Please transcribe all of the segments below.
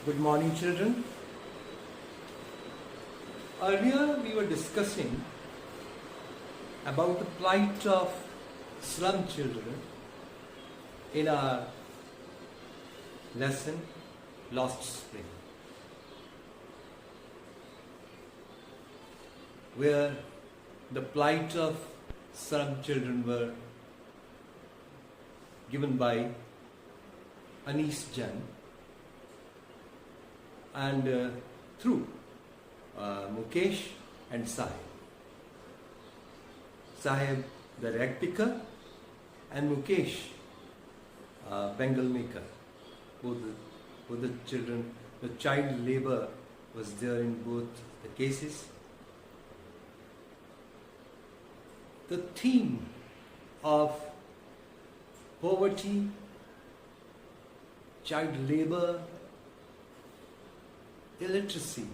Good morning, children. Earlier we were discussing about the plight of slum children in our lesson Lost Spring, where the plight of slum children were given by Anis Jan and through Mukesh and Sahib. Sahib, the rag picker, and Mukesh, Bengal maker. Both the children, the child labor was there in both the cases. The theme of poverty, child labor, illiteracy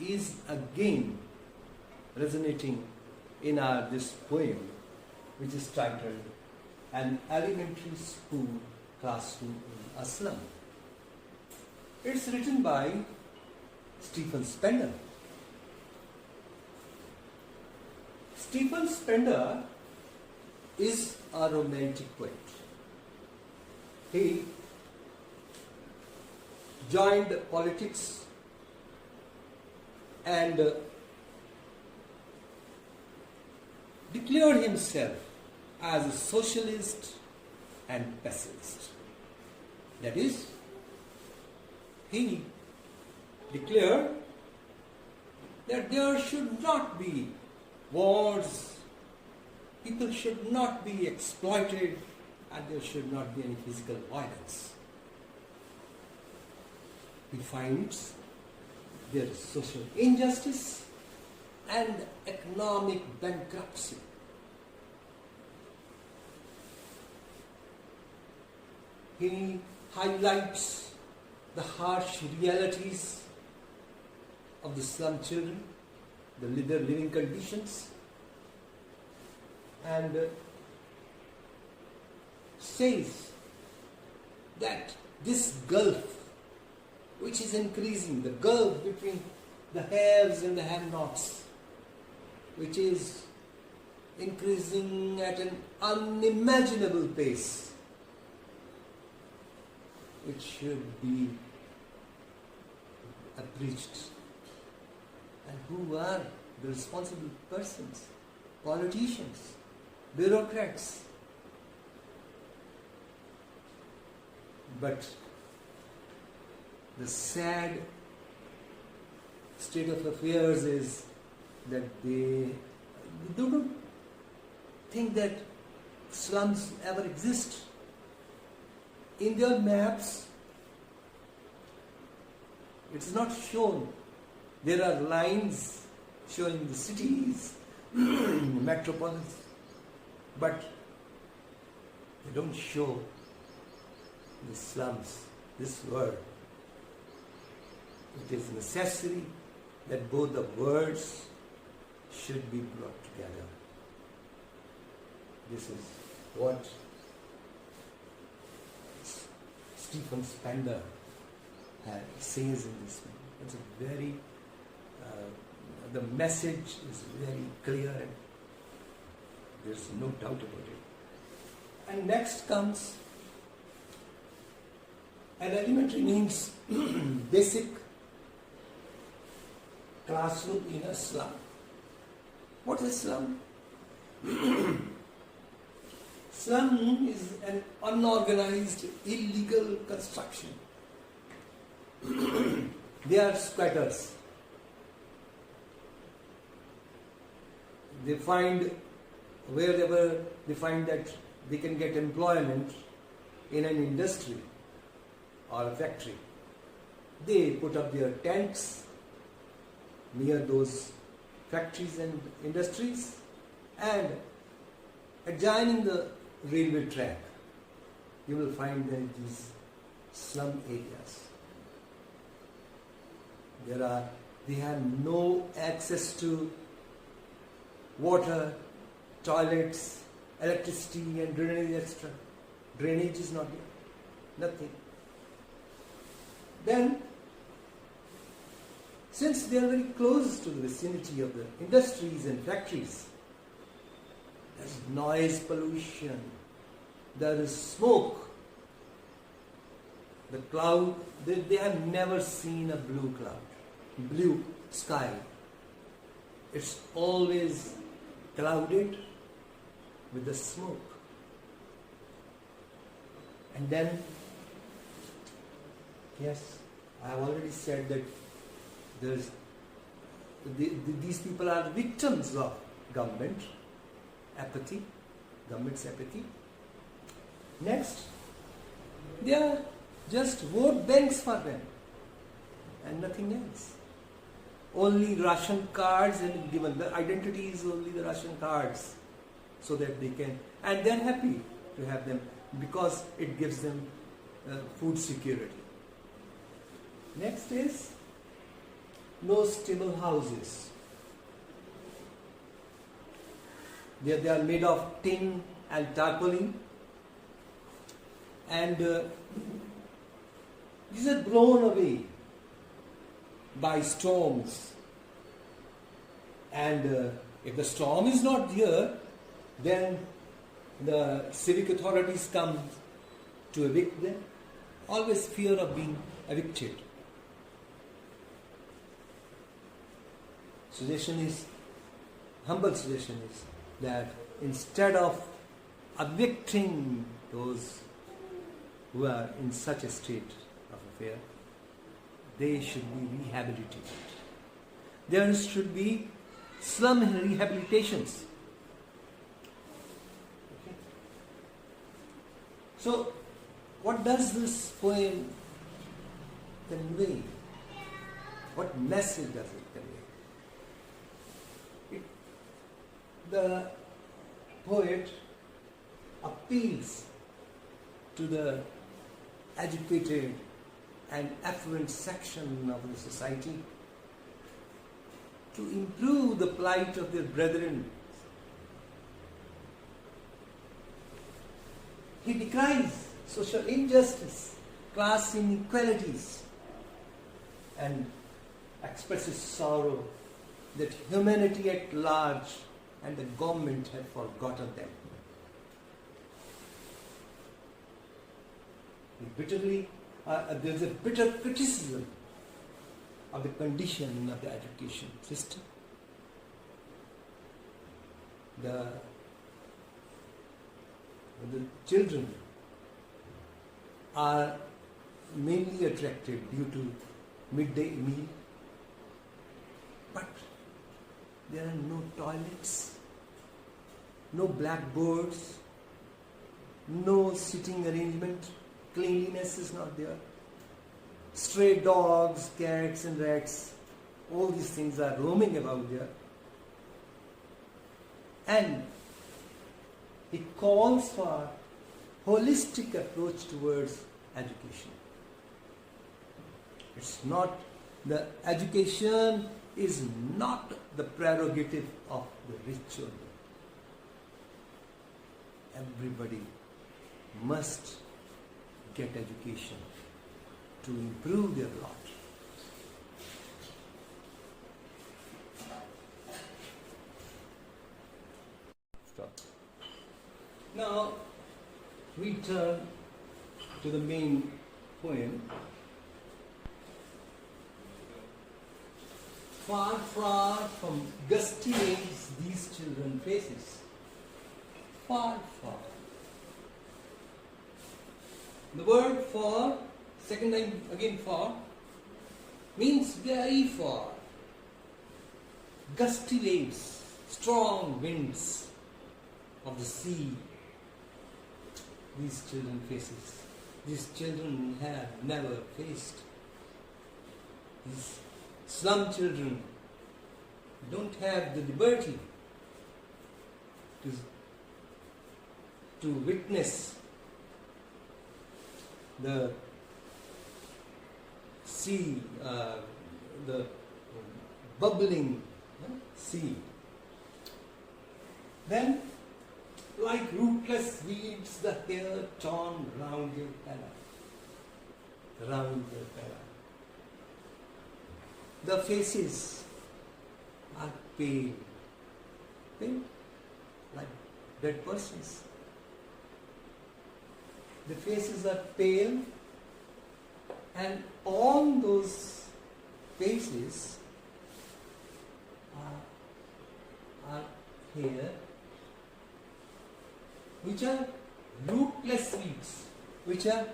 is again resonating in this poem, which is titled An Elementary School Classroom in a Slum. It's written by Stephen Spender. Stephen Spender is a romantic poet. He joined politics and declared himself as a socialist and pacifist. That is, he declared that there should not be wars, people should not be exploited, and there should not be any physical violence. He finds there is social injustice and economic bankruptcy. He highlights the harsh realities of the slum children, their living conditions, and says that this gulf which is increasing, the gulf between the haves and the have-nots, which is increasing at an unimaginable pace, which should be abridged. And who are the responsible persons? Politicians, bureaucrats. But the sad state of affairs is that they don't think that slums ever exist. In their maps, it's not shown. There are lines showing the cities, metropolis, but they don't show the slums, this world. It is necessary that both the words should be brought together. This is what Stephen Spender says in this one. It's a very, the message is very clear and there's no doubt about it. And next comes an elementary means basic classroom in a slum. What is slum? Slum is an unorganized, illegal construction. They are squatters. They find wherever they find that they can get employment in an industry or a factory, they put up their tents near those factories and industries, and adjoining the railway track, you will find that these slum areas. They have no access to water, toilets, electricity and drainage, etc. Drainage is not there. Nothing. Then, since they are very close to the vicinity of the industries and factories, there is noise pollution, there is smoke. The cloud, they have never seen a blue cloud, blue sky. It's always clouded with the smoke. And then, yes, I have already said that these people are victims of government apathy, government's apathy. Next, they are just vote banks for them and nothing else. Only Russian cards and given the identity is only the Russian cards, so that they can, and they are happy to have them because it gives them food security. Next is no stable houses. They are made of tin and tarpaulin, and these are blown away by storms. And if the storm is not there, then the civic authorities come to evict them. Always fear of being evicted. Humble suggestion is that instead of evicting those who are in such a state of affair, they should be rehabilitated. There should be slum rehabilitations. Okay. So, what does this poem convey? What message does it convey? The poet appeals to the educated and affluent section of the society to improve the plight of their brethren. He decries social injustice, class inequalities, and expresses sorrow that humanity at large and the government had forgotten them. There is a bitter criticism of the condition of the education system. The children are mainly attracted due to midday meal, but there are no toilets, no blackboards, no sitting arrangement, cleanliness is not there. Stray dogs, cats and rats, all these things are roaming about there. And it calls for holistic approach towards education. The education is not the prerogative of the rich children. Everybody must get education to improve their lot. Stop. Now we turn to the main poem. Far, far from gusty waves these children faces. Far, far. The word far, second time again far, means very far. Gusty waves, strong winds of the sea. These children faces. These children have never faced. These slum children don't have the liberty to witness the sea, the bubbling sea. Then, like rootless weeds, the hair torn round your pillow. Round your pillow. The faces are pale, pale, like dead persons. The faces are pale, and on those faces are here, which are rootless weeds, which are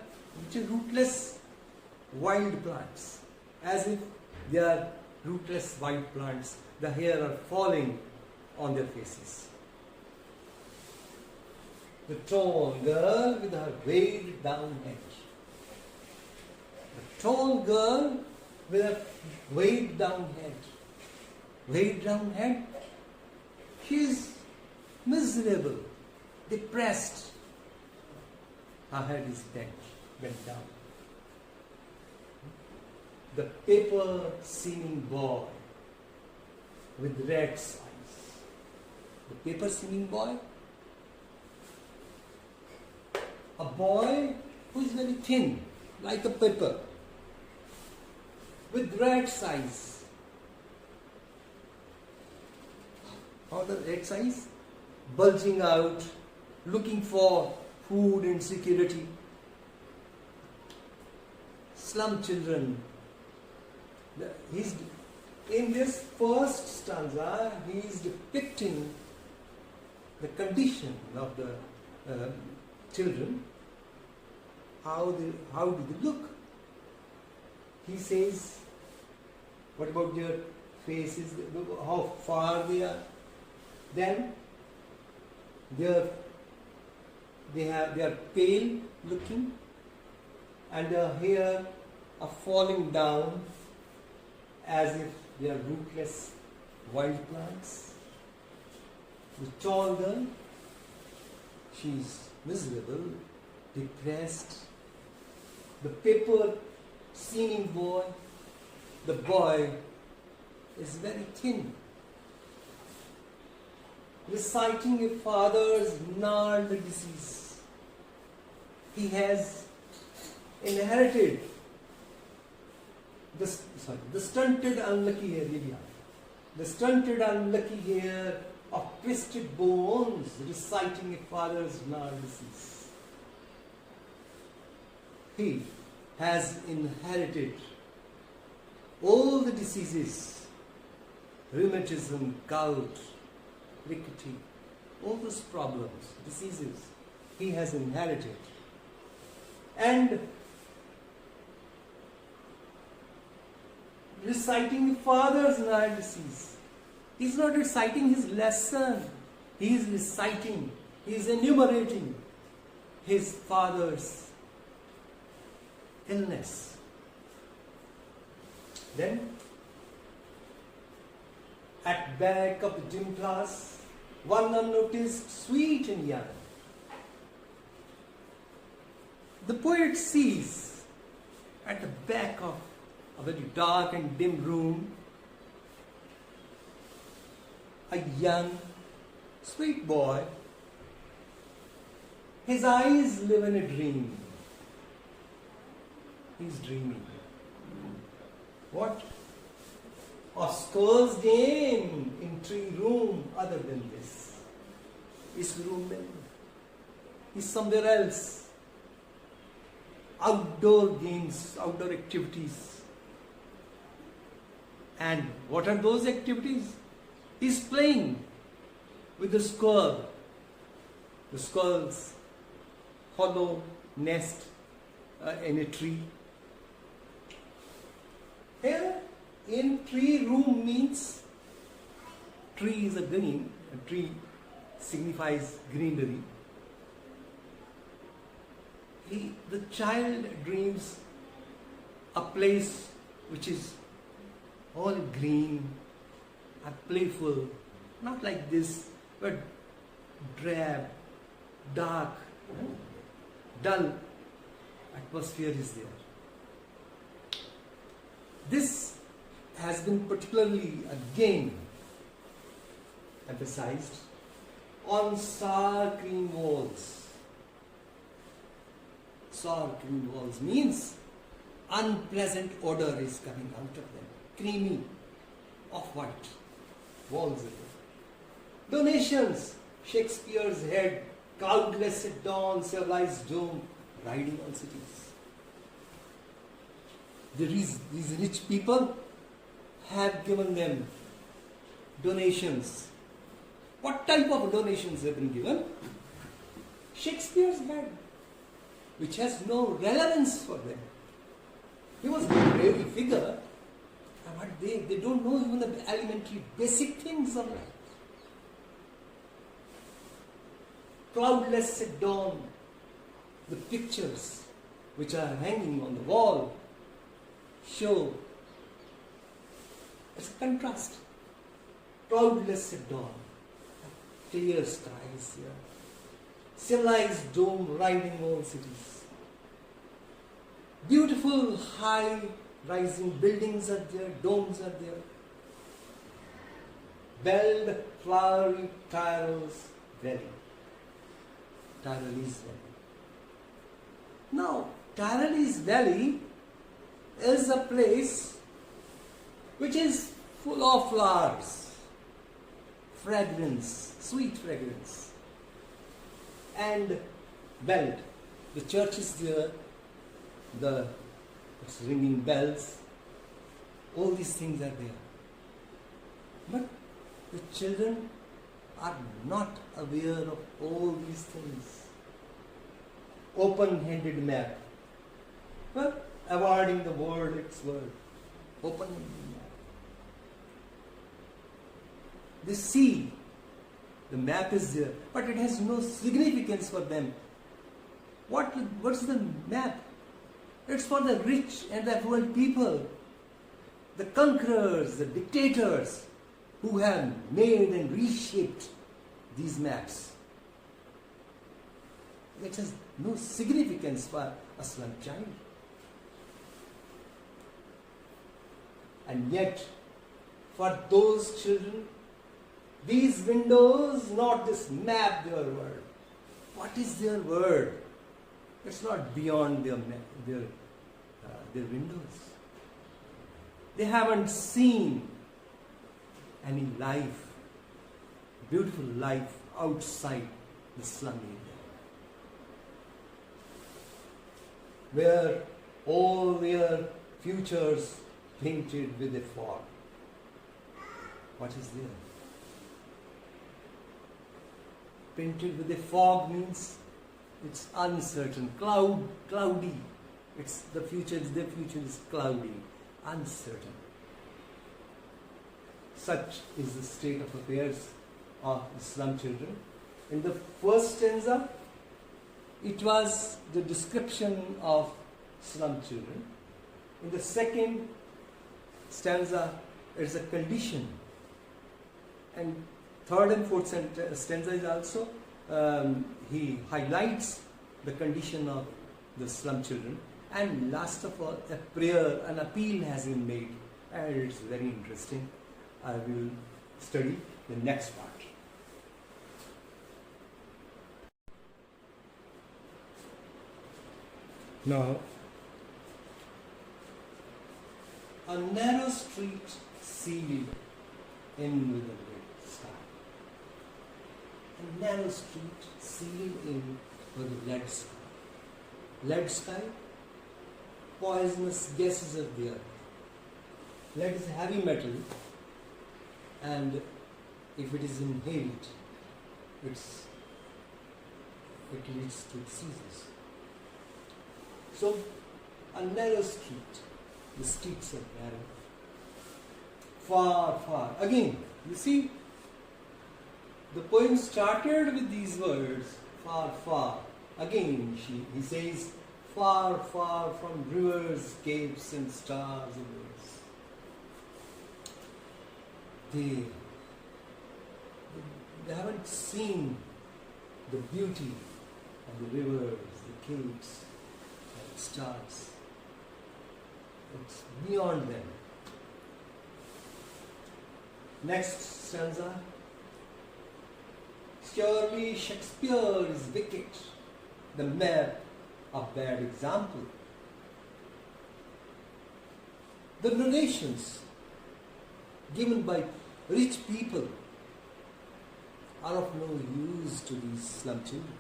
rootless wild plants, as if they are rootless wild plants. The hair are falling on their faces. The tall girl with her weighed down head. The tall girl with her weighed down head. Weighed down head. She is miserable, depressed. Her head is bent down. The paper singing boy with red eyes. The paper singing boy, a boy who is very thin, like a paper, with red eyes. How the red eyes? Bulging out, looking for food and security. Slum children. In this first stanza, he is depicting the condition of the children. How do they look? He says, what about their faces? How far they are? Then they are pale looking, and their hair are falling down as if they are rootless wild plants. The tall girl, she is miserable, depressed. The paper singing boy, the boy is very thin, reciting a father's gnarled disease. He has inherited the stunted unlucky hair, the stunted unlucky hair of twisted bones, reciting a father's gnarled disease. He has inherited all the diseases, rheumatism, gout, rickety, all those problems, diseases, he has inherited. And reciting the father's gnarled disease. He is not reciting his lesson. He is reciting, he is enumerating his father's illness. Then, at back of the gym class, one unnoticed, sweet and young. The poet sees at the back of a very dark and dim room a young, sweet boy. His eyes live in a dream. He's dreaming. What? A school's game in tree room other than this. His room is somewhere else. Outdoor games, outdoor activities. And what are those activities? He's playing with the squirrel. The squirrel's hollow nest in a tree. Here, in tree room means tree is a green. A tree signifies greenery. The child dreams a place which is all green and playful, not like this, but drab, dark, dull atmosphere is there. This has been particularly again emphasized on sour cream walls. Sour cream walls means unpleasant odor is coming out of them. creamy, off-white walls are there. Donations, Shakespeare's head, cloudless at dawn, civilized dome, riding on cities. These rich people have given them donations. What type of donations have been given? Shakespeare's head, which has no relevance for them. He was a great figure, but they don't know even the elementary basic things of life. Cloudless at dawn, the pictures which are hanging on the wall show it's a contrast. Cloudless at dawn, clear skies here, civilized dome riding all cities. Beautiful high rising buildings are there, domes are there. Belled, flowery Tyrol's Valley. Tyrolese Valley. Now, Tyrolese Valley is a place which is full of flowers, fragrance, sweet fragrance, and belled. The church is there, it's ringing bells, all these things are there. But the children are not aware of all these things. Open-handed map. Well, avoiding the world, its word. Open-handed map. They see the map is there, but it has no significance for them. What's the map? It's for the rich and the affluent people, the conquerors, the dictators, who have made and reshaped these maps. It has no significance for a slum child. And yet, for those children, these windows, not this map, their world. What is their world? It's not beyond their windows. They haven't seen any life, beautiful life outside the slum area, where all their futures painted with a fog. What is there? Painted with a fog means it's uncertain, cloudy. Their future is cloudy, uncertain. Such is the state of affairs of the slum children. In the first stanza, it was the description of slum children. In the second stanza, it's a condition. And third and fourth stanza is also, he highlights the condition of the slum children. And last of all, a prayer, an appeal has been made. And it's very interesting. I will study the next part. Now, a narrow street sealed in with a red sky. A narrow street sealed in with a lead sky. Lead sky, poisonous gases are there. Lead is heavy metal, and if it is inhaled, it leads to diseases. So, a narrow street, the streets are narrow, far, far. Again, you see, the poem started with these words, far, far. Again, he says, far, far from rivers, caves, and stars and worlds. They haven't seen the beauty of the rivers, the caves, and the stars. It's beyond them. Next stanza. Surely Shakespeare is wicked, the map a bad example. The narrations given by rich people are of no use to these slum children.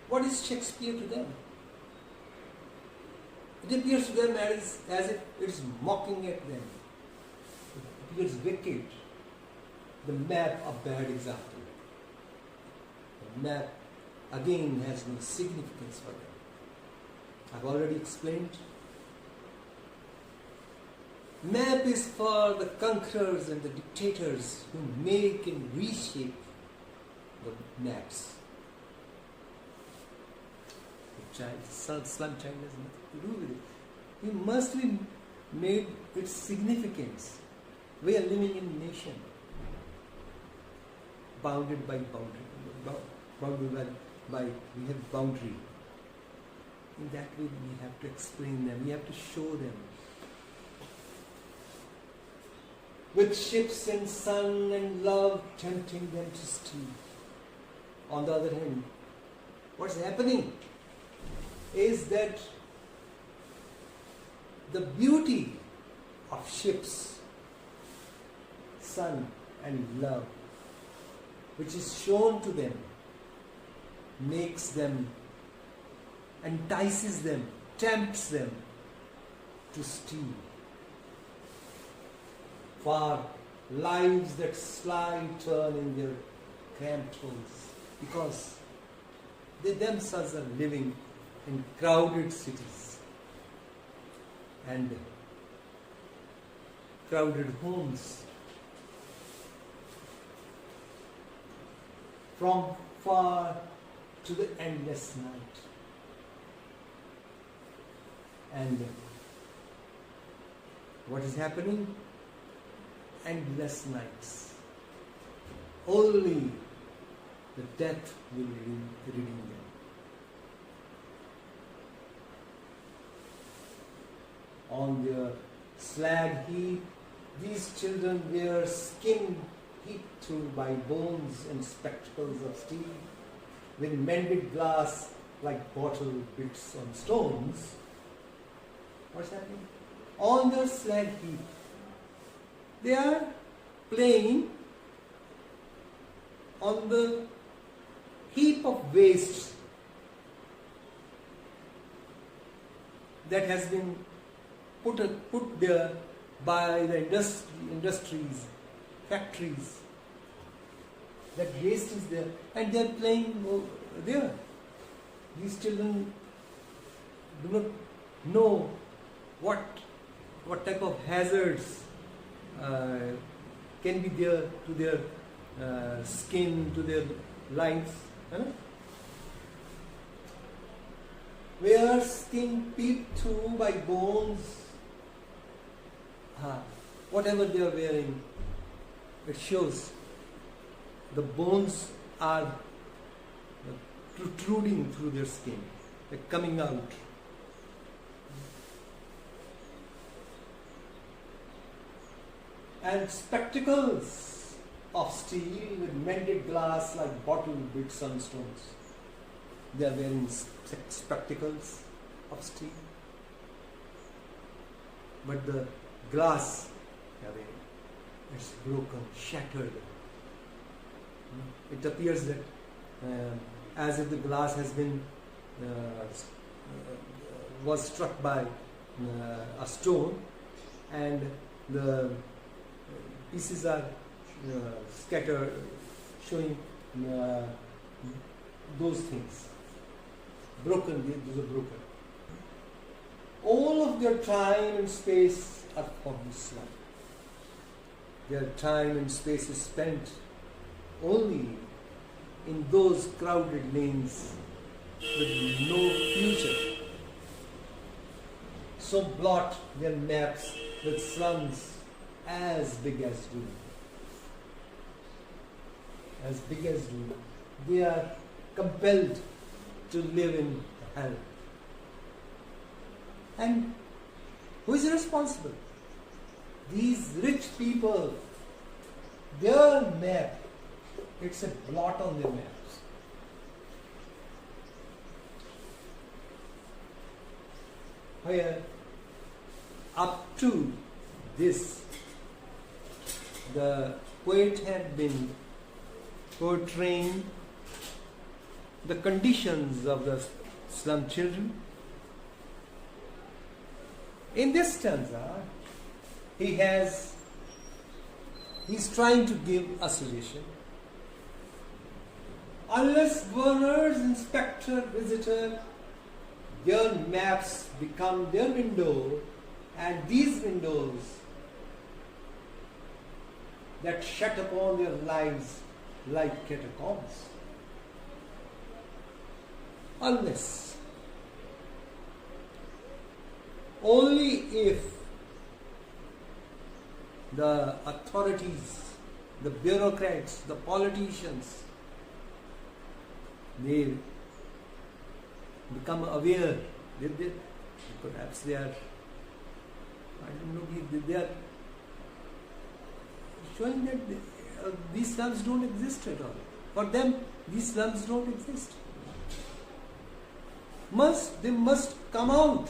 What is Shakespeare to them? It appears to them as if it is mocking at them. It appears wicked. The map, a bad example. The map again has no significance for them. I've already explained. Map is for the conquerors and the dictators who make and reshape the maps. The slum child has nothing to do with it. It must be made its significance. We are living in a nation bounded by boundary. We have boundary. In that way we have to explain them, we have to show them. With ships and sun and love tempting them to steal. On the other hand, what's happening is that the beauty of ships, sun and love, which is shown to them, makes them, entices them, tempts them to steal. For lives that slide turn in their cramped holes, because they themselves are living in crowded cities and crowded homes. From far to the endless night. And what is happening? Endless nights. Only the death will redeem them. On their slag heap, these children wear skin heaped through by bones and spectacles of steel, with mended glass like bottle bits on stones. What's happening? On their slag heap, they are playing on the heap of waste that has been put there by the industries, factories. That waste is there, and they are playing there. These children do not know what type of hazards can be there to their skin, to their lives. Where skin peeped through by bones, whatever they are wearing, it shows the bones are protruding through their skin, they're coming out. And spectacles of steel with mended glass like bottle bits on stones. They are wearing spectacles of steel. But the glass, it's broken, shattered. It appears that as if the glass has been was struck by a stone, and the pieces are scattered, showing those things. Broken, these are broken. All of their time and space are for this life. Their time and space is spent only in those crowded lanes with no future. So blot their maps with slums as big as Doom. As big as Doom. They are compelled to live in hell. And who is responsible? These rich people, their map, it's a blot on their maps. Where up to this, the poet had been portraying the conditions of the slum children. In this stanza, he's trying to give a suggestion. Unless governors, inspector, visitor, their maps become their window, and these windows that shut upon their lives like catacombs. Unless, only if the authorities, the bureaucrats, the politicians, they become aware, perhaps they are, I don't know, they are showing that these slums don't exist at all. For them, these slums don't exist. They must come out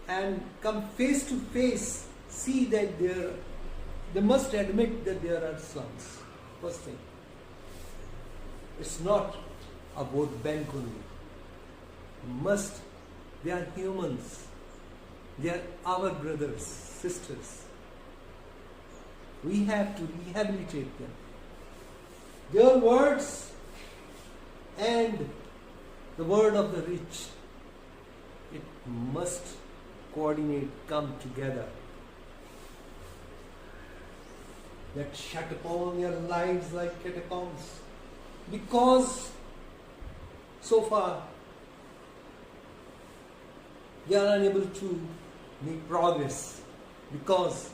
and come face to face, see that they must admit that there are slums. First thing. It's not a vote bank only. They are humans. They are our brothers, sisters. We have to rehabilitate them. Their words and the word of the rich, it must coordinate, come together. That shut upon their lives like catacombs. Because so far they are unable to make progress, because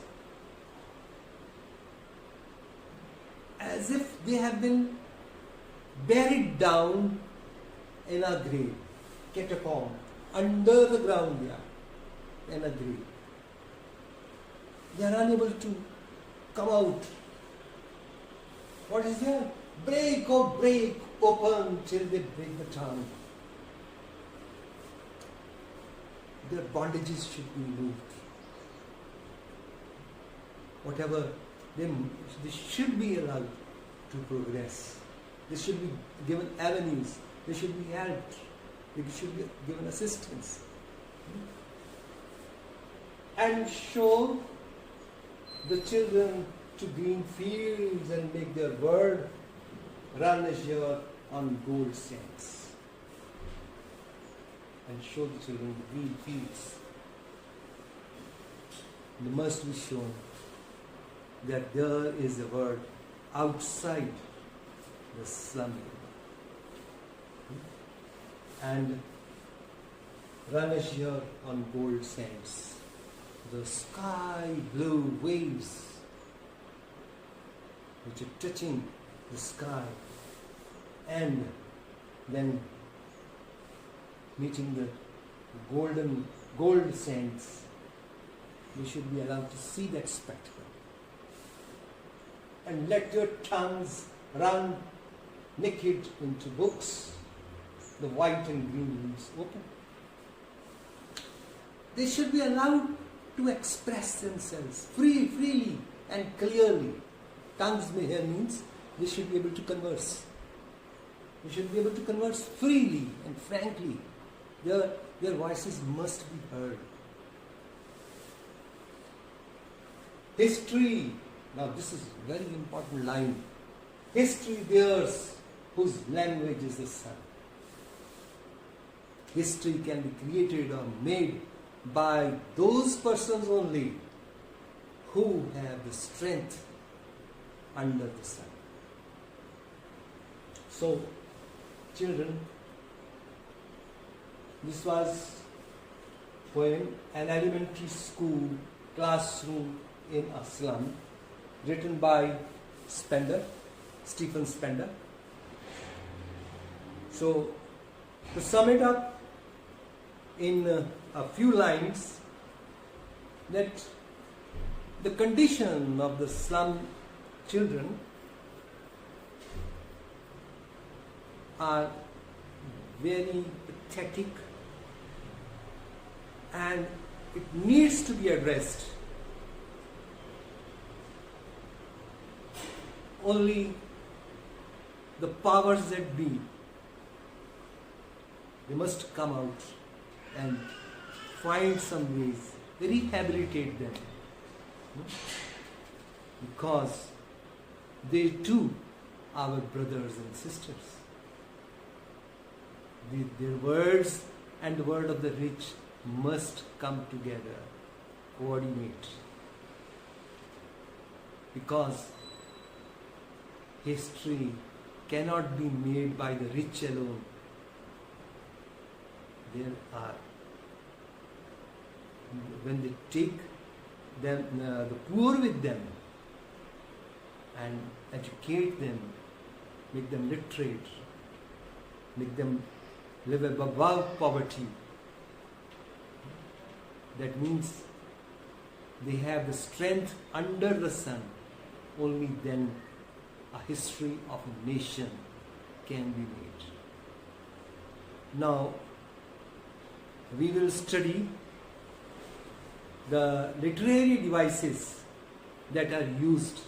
as if they have been buried down in a grave, catacomb, under the ground they are, in a grave. They are unable to come out. What is there? Break, oh break, open till they break the tongue. Their bondages should be removed. Whatever, they should be allowed to progress. They should be given avenues. They should be helped. They should be given assistance. And show the children to green fields and make their word run azure on gold sands. And show the children the green fields. They must be shown that there is a world outside the slum and run azure on gold sands. The sky blue waves which are touching the sky and then meeting the gold sands. We should be allowed to see that spectacle. And let your tongues run naked into books, the white and green leaves open. They should be allowed to express themselves freely and clearly. Tongues here means they should be able to converse. They should be able to converse freely and frankly. Their voices must be heard. History, now this is a very important line. History theirs whose language is the sun. History can be created or made by those persons only who have the strength under the sun. So, children, this was poem, An Elementary School Classroom in a Slum, written by Stephen Spender. So, to sum it up in a few lines, that the condition of the slum children are very pathetic, and it needs to be addressed. Only the powers that be, they must come out and find some ways, rehabilitate them, because they too are our brothers and sisters. Their words and the word of the rich must come together, coordinate, because history cannot be made by the rich alone. There are, when they take them, the poor with them and educate them, make them literate, make them live above poverty, that means they have the strength under the sun. Only then a history of a nation can be made. Now, we will study the literary devices that are used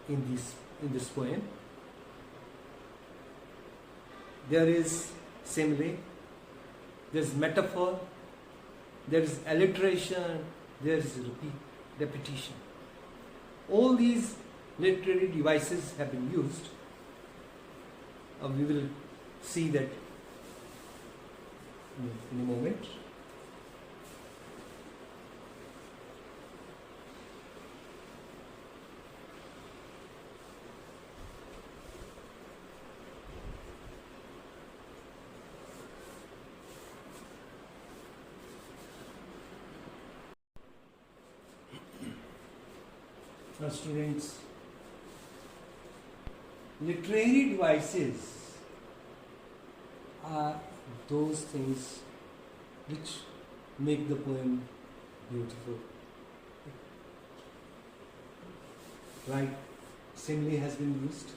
in this poem. There is simile, there is metaphor, there is alliteration, there is repetition. All these literary devices have been used. We will see that in a moment. Now, students, literary devices are those things which make the poem beautiful. Like simile has been used.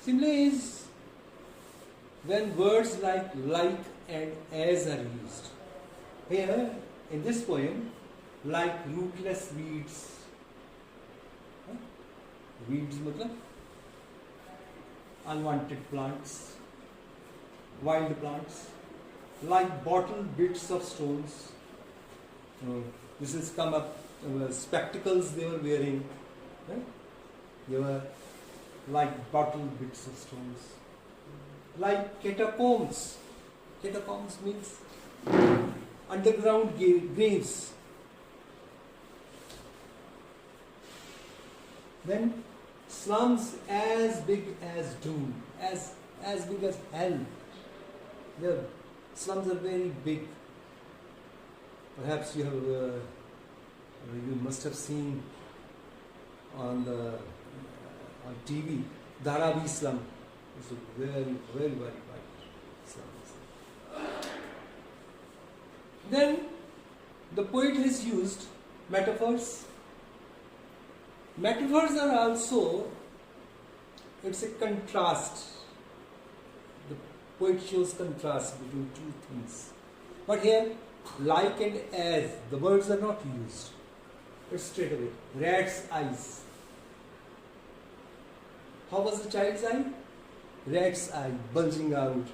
Simile is when words like and as are used. Here in this poem, like rootless weeds. Weeds matlab unwanted plants, wild plants, like bottled bits of stones. This has come up, spectacles they were wearing. They were like bottled bits of stones. Like catacombs. Catacombs means underground graves. Then slums as big as doom, as big as hell. The slums are very big. Perhaps you must have seen on TV, Dharavi slum. It's a very, very, very wide slum. Then the poet has used metaphors. Metaphors are also, it's a contrast. The poet shows contrast between two things. But here, like and as, the words are not used. It's straight away. Rat's eyes. How was the child's eye? Rat's eye, bulging out,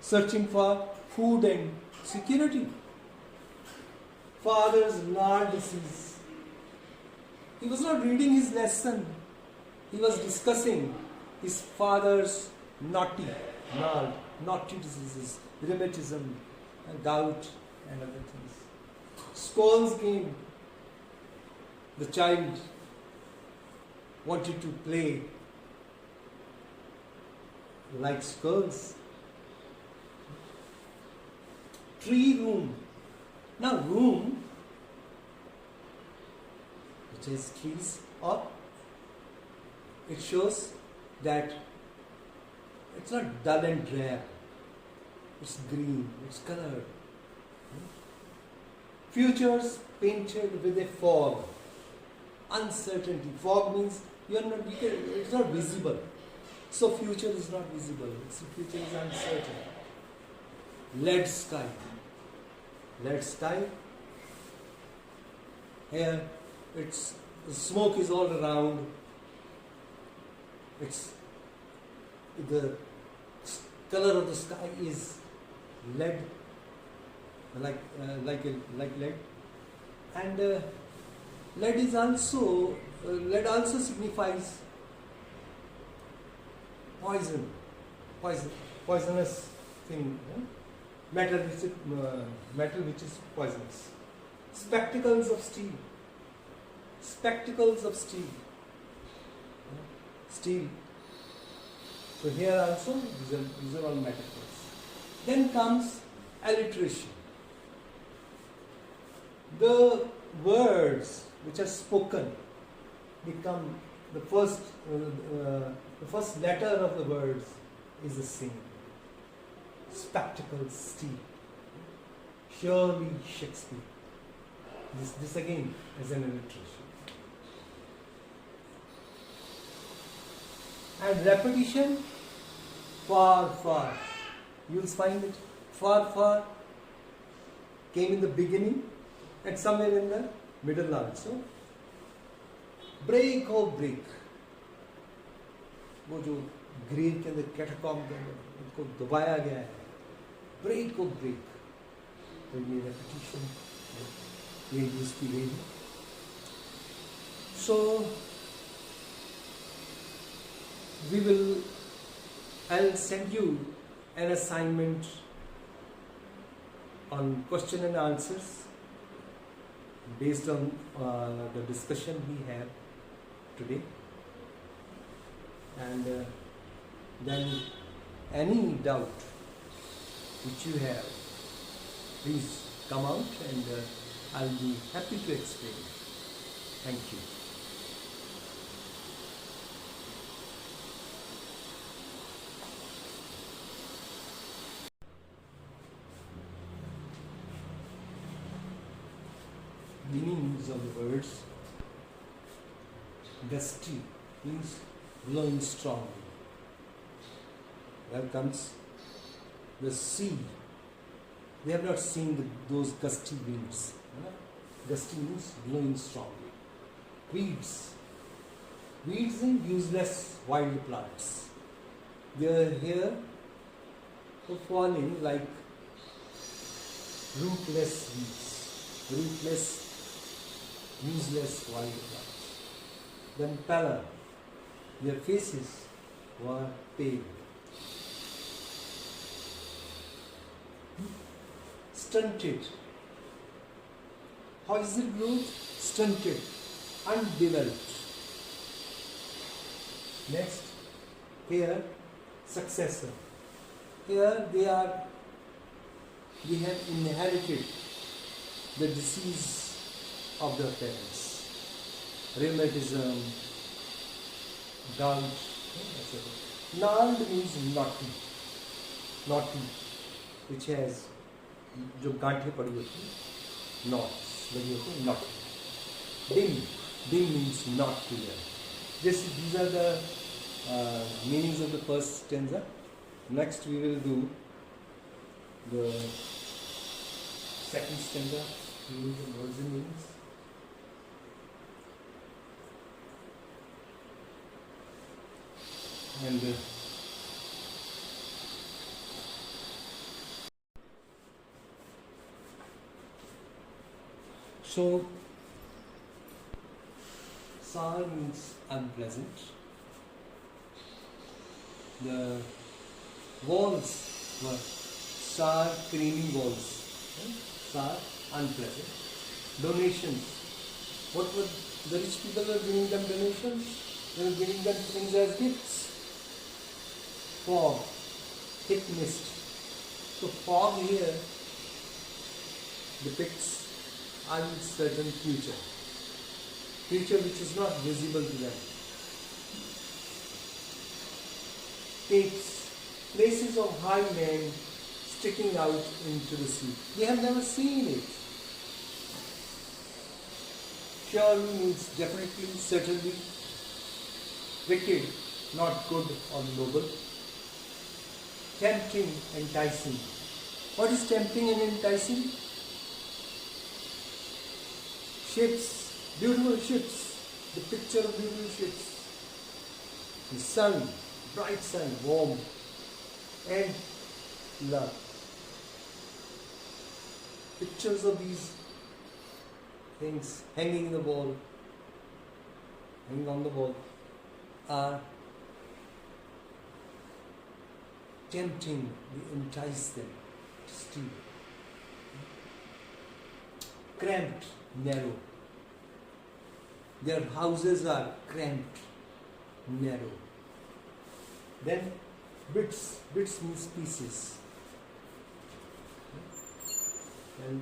searching for food and security. Father's gnarled disease. He was not reading his lesson. He was discussing his father's naughty diseases, rheumatism, gout, and other things. Squall's game. The child wanted to play like skulls. Tree room. Now room, which is trees, or it shows that it's not dull and drab. It's green, it's colored. Futures painted with a fog. Uncertainty. Fog means it's not visible. So future is not visible. Future is uncertain. lead sky. Lead sky. Here, it's the smoke is all around. It's the color of the sky is lead, like lead, and lead also signifies poisonous thing, metal which is poisonous. Spectacles of steel. Steel. So here also these are all metaphors. Then comes alliteration. The words which are spoken become the first letter of the words is the same. Spectacles, steel. Surely Shakespeare. This again is an alliteration. And repetition, far, far. You will find it far, far came in the beginning and somewhere in the middle also. Break or break. वो जो grave के अंदर catacomb के अंदर उनको दबाया गया है. Break or break. तो ये repetition ये यूज की गई है. So I'll send you an assignment on question and answers based on the discussion we have today, and then any doubt which you have, please come out and I'll be happy to explain. Thank you. Meanings of the words. Gusty means blowing strong. There comes the sea. They have not seen those gusty winds. Gusty means blowing strongly. Weeds. Weeds are useless wild plants. They are here to fall in like rootless weeds. Rootless, useless wild plants. Then pallor. Their faces were pale. Stunted. How is it growth? Stunted, undeveloped. Next, here, successor. Here they have inherited the disease of their parents. Rheumatism, gout, etc. Gnarled means knotty. Knotty, which has जो गांठें पड़ी होती हैं, knots लगी होती हैं, knot. Dim means not clear. These are the meanings of the first stanza. Next we will do the second stanza, meanings and words and meanings. And so, sour means unpleasant. The walls were sour, creamy walls. Sour, unpleasant. Donations. What were the rich people were giving them donations? They were giving them things as gifts. Fog, thick mist. So fog here depicts uncertain future which is not visible to them. Capes, places of high land sticking out into the sea. They have never seen it. Surely means definitely, certainly. Wicked, not good or noble. Tempting, enticing. What is tempting and enticing? Ships, beautiful ships, the picture of beautiful ships, the sun, bright sun, warm, and love. Pictures of these things hanging in the wall, hanging on the wall, are tempting, they entice them to steal. Cramped, narrow. Their houses are cramped, narrow. Then bits means pieces. And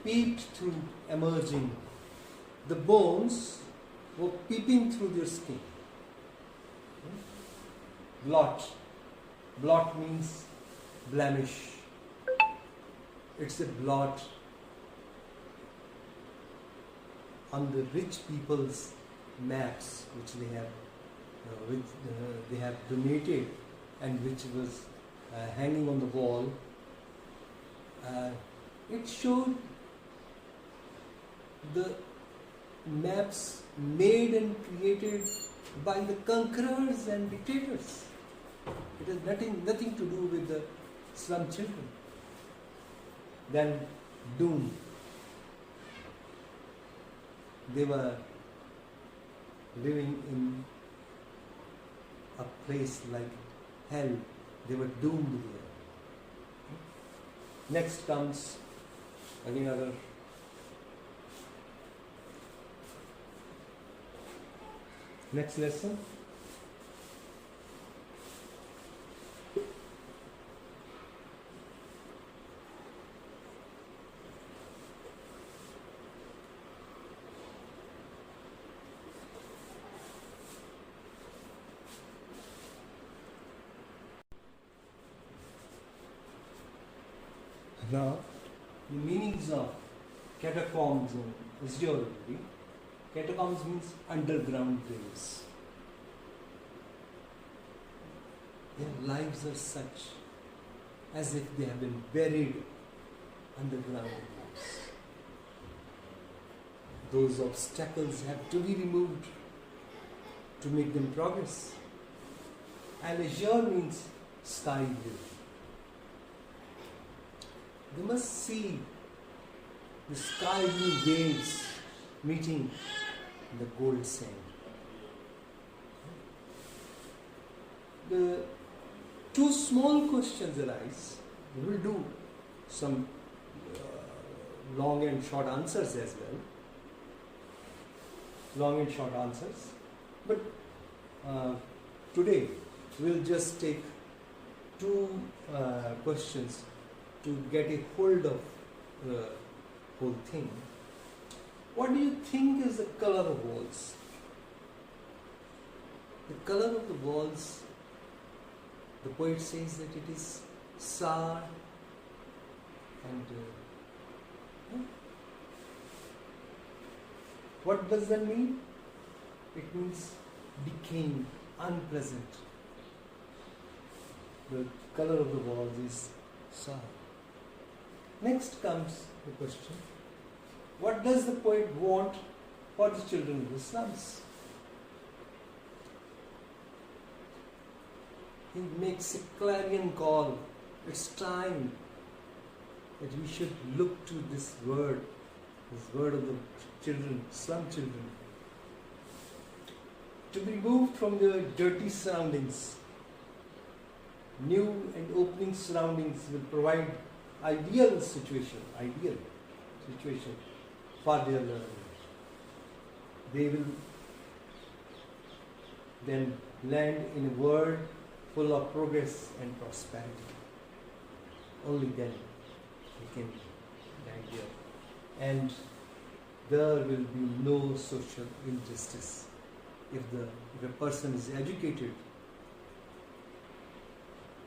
peeped through, emerging. The bones were peeping through their skin. Blot. Blot means blemish. It's a blot on the rich people's maps which they have donated and which was hanging on the wall. It showed the maps made and created by the conquerors and dictators. It has nothing to do with the slum children. Then doom. They were living in a place like hell. They were doomed there. Next comes another. Next lesson. Now, the meanings of catacombs in geology. Catacombs means underground graves. Their lives are such as if they have been buried underground graves. Those obstacles have to be removed to make them progress. And azure means sky blue. They must see the sky blue waves meeting the gold sand. The two small questions arise. We will do some long and short answers as well. Long and short answers. But today we will just take two questions to get a hold of the whole thing. What do you think is the color of walls? The color of the walls, the poet says that it is sour and what does that mean? It means decaying, unpleasant. The color of the walls is sour. Next comes the question, what does the poet want for the children of the slums? He makes a clarion call. It's time that we should look to this word of the children, slum children, to be removed from their dirty surroundings. New and opening surroundings will provide ideal situation for their learning. They will then land in a world full of progress and prosperity. Only then we can land here. And there will be no social injustice. If a person is educated,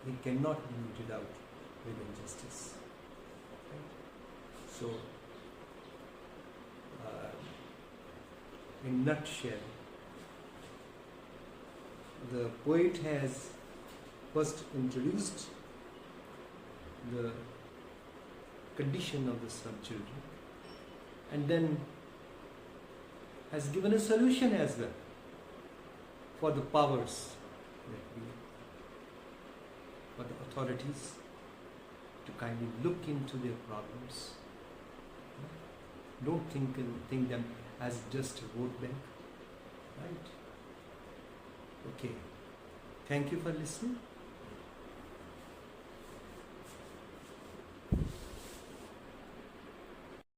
he cannot be rooted out with injustice. Right? So, in nutshell, the poet has first introduced the condition of the slum children, and then has given a solution as well for the powers that we, for the authorities to kindly look into their problems. Don't think them as just a vote bank, right? Okay. Thank you for listening.